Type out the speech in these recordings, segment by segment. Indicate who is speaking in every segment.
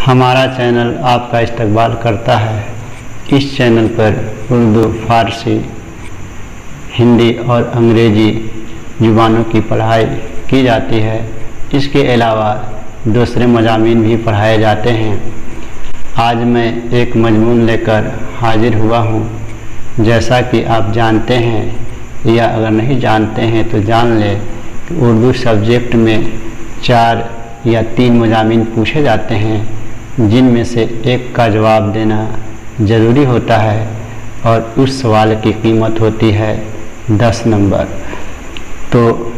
Speaker 1: हमारा चैनल आपका इस्तकबाल करता है। इस चैनल पर उर्दू, फारसी, हिंदी और अंग्रेज़ी ज़ुबानों की पढ़ाई की जाती है। इसके अलावा दूसरे मज़ामीन भी पढ़ाए जाते हैं। आज मैं एक मजमून लेकर हाजिर हुआ हूँ। जैसा कि आप जानते हैं या अगर नहीं जानते हैं तो जान लें कि उर्दू सब्जेक्ट में 4 या 3 मज़ामीन पूछे जाते हैं, जिनमें से एक का जवाब देना ज़रूरी होता है और उस सवाल की कीमत होती है 10 नंबर। तो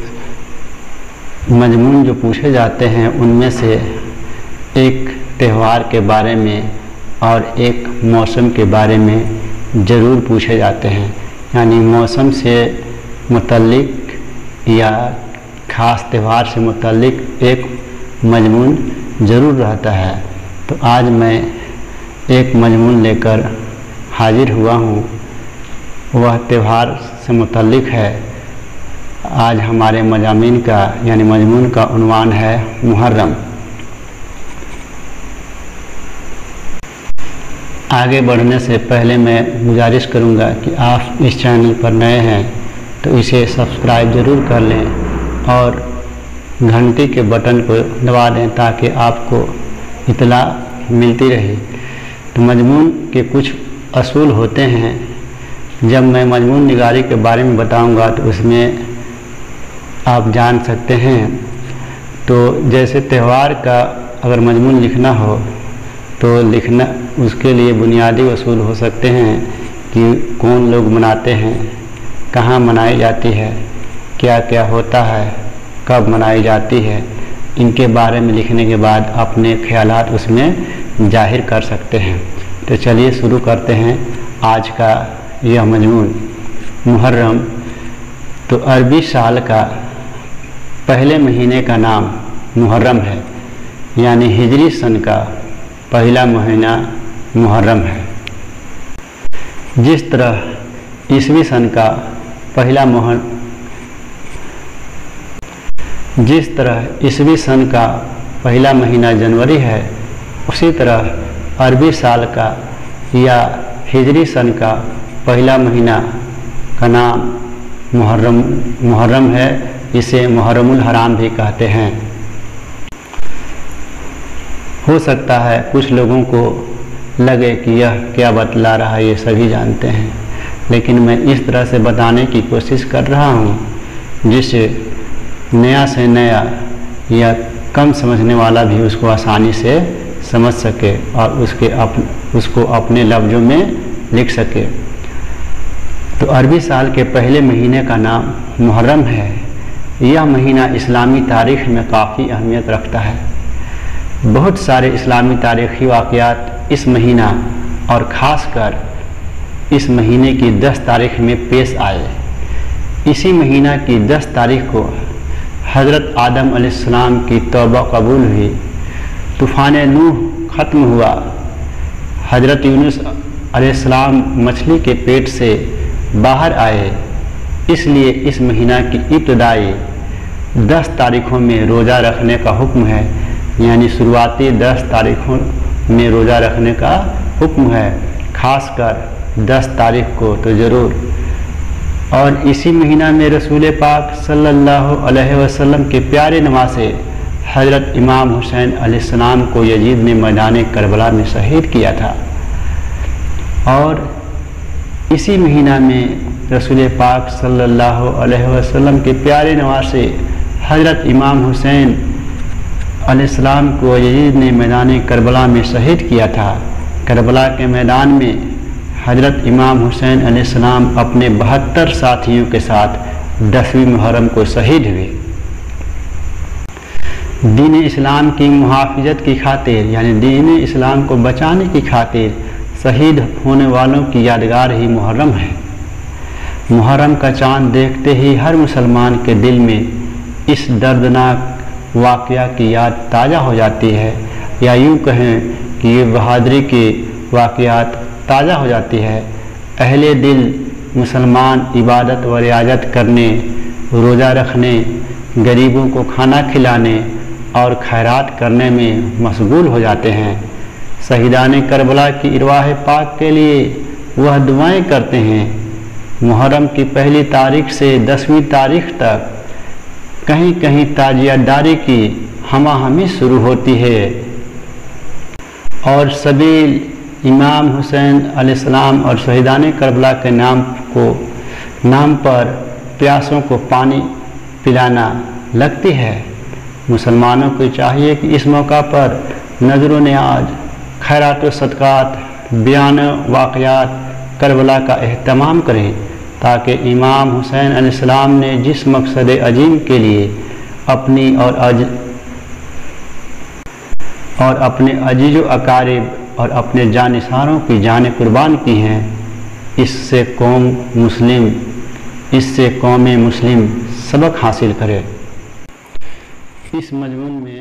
Speaker 1: मजमून जो पूछे जाते हैं उनमें से एक त्यौहार के बारे में और एक मौसम के बारे में ज़रूर पूछे जाते हैं। यानी मौसम से मुतल्लिक या ख़ास त्यौहार से मुतल्लिक एक मजमून ज़रूर रहता है। तो आज मैं एक मजमून लेकर हाजिर हुआ हूँ। वह त्यौहार से मुतल्लिक है। आज हमारे मज़ामीन का यानी मजमून का उन्वान है मुहर्रम। आगे बढ़ने से पहले मैं गुजारिश करूंगा कि आप इस चैनल पर नए हैं तो इसे सब्सक्राइब ज़रूर कर लें और घंटी के बटन को दबा दें ताकि आपको इत्तला मिलती रहे। तो मजमून के कुछ असूल होते हैं। जब मैं मजमून निगारी के बारे में बताऊंगा तो उसमें आप जान सकते हैं। तो जैसे त्यौहार का अगर मजमून लिखना हो तो लिखना उसके लिए बुनियादी असूल हो सकते हैं कि कौन लोग मनाते हैं, कहाँ मनाई जाती है, क्या क्या होता है, कब मनाई जाती है। इनके बारे में लिखने के बाद अपने ख्यालात उसमें जाहिर कर सकते हैं। तो चलिए शुरू करते हैं आज का यह मजमून मुहर्रम। तो अरबी साल का पहले महीने का नाम मुहर्रम है, यानी हिजरी सन का पहला महीना मुहर्रम है। जिस तरह ईसवी सन का पहला महीना जनवरी है, उसी तरह अरबी साल का या हिजरी सन का पहला महीना का नाम मुहर्रम है। इसे मुहर्रमुल हराम भी कहते हैं। हो सकता है कुछ लोगों को लगे कि यह क्या बतला रहा है, ये सभी जानते हैं, लेकिन मैं इस तरह से बताने की कोशिश कर रहा हूँ जिससे नया से नया या कम समझने वाला भी उसको आसानी से समझ सके और उसको अपने लफ्ज़ों में लिख सके। तो अरबी साल के पहले महीने का नाम मुहर्रम है। यह महीना इस्लामी तारीख़ में काफ़ी अहमियत रखता है। बहुत सारे इस्लामी तारीख़ी वाक़यात इस महीना और ख़ासकर इस महीने की 10 तारीख़ में पेश आए। इसी महीना की 10 तारीख़ को हज़रत आदम अलैहिस्सलाम की तौबा कबूल हुई, तूफ़ान नूह ख़त्म हुआ, हज़रत यूनुस अलैहिस्सलाम मछली के पेट से बाहर आए। इसलिए इस महीना की इब्तिदाई 10 तारीख़ों में रोज़ा रखने का हुक्म है। यानी शुरुआती 10 तारीख़ों में रोज़ा रखने का हुक्म है, ख़ासकर 10 तारीख़ को तो ज़रूर। और इसी महीना में रसूल पाक सल्लल्लाहु अलैहि वसल्लम के प्यारे नवासे हज़रत इमाम हुसैन अलैहिस्सलाम को यजीद ने मैदान करबला में शहीद किया था। और इसी महीना में रसूल पाक सल्लल्लाहु अलैहि वसल्लम के प्यारे नवासे हज़रत इमाम हुसैन अलैहिस्सलाम को यजीद ने मैदान करबला में शहीद किया था। करबला के मैदान में हज़रत इमाम हुसैन अलैहिस्सलाम अपने 72 साथियों के साथ 10वीं मुहर्रम को शहीद हुए। दीन इस्लाम की मुहाफ़िज़त की खातिर यानी दीन इस्लाम को बचाने की खातिर शहीद होने वालों की यादगार ही मुहर्रम है। मुहर्रम का चाँद देखते ही हर मुसलमान के दिल में इस दर्दनाक वाक़या की याद ताज़ा हो जाती है, या यूँ कहें कि ये बहादुरी के वाक़यात ताज़ा हो जाती है। अहले दिल मुसलमान इबादत व रियाजत करने, रोज़ा रखने, गरीबों को खाना खिलाने اور خیرات کرنے میں مشغول ہو جاتے ہیں۔ شہیدان کربلا کی ارواح پاک کے لیے وہ دعائیں کرتے ہیں۔ محرم کی پہلی تاریخ سے 10ویں تاریخ تک کہیں کہیں تعزیہ داری کی ہمہ ہمی شروع ہوتی ہے اور سبھی امام حسین علیہ السلام اور شہیدان کربلا کے نام پر پیاسوں کو پانی پلانا لگتی ہے۔ مسلمانوں کو چاہیے کہ اس موقع پر نظر و نیاز، خیرات و صدقات، بیان واقعات کربلا کا اہتمام کریں تاکہ امام حسین علیہ السلام نے جس مقصد عظیم کے لیے اپنی اور اپنے عزیز و اقارب اور اپنے جانثاروں کی جانیں قربان کی ہیں، اس سے قوم مسلم سبق حاصل کرے۔ اس مضمون میں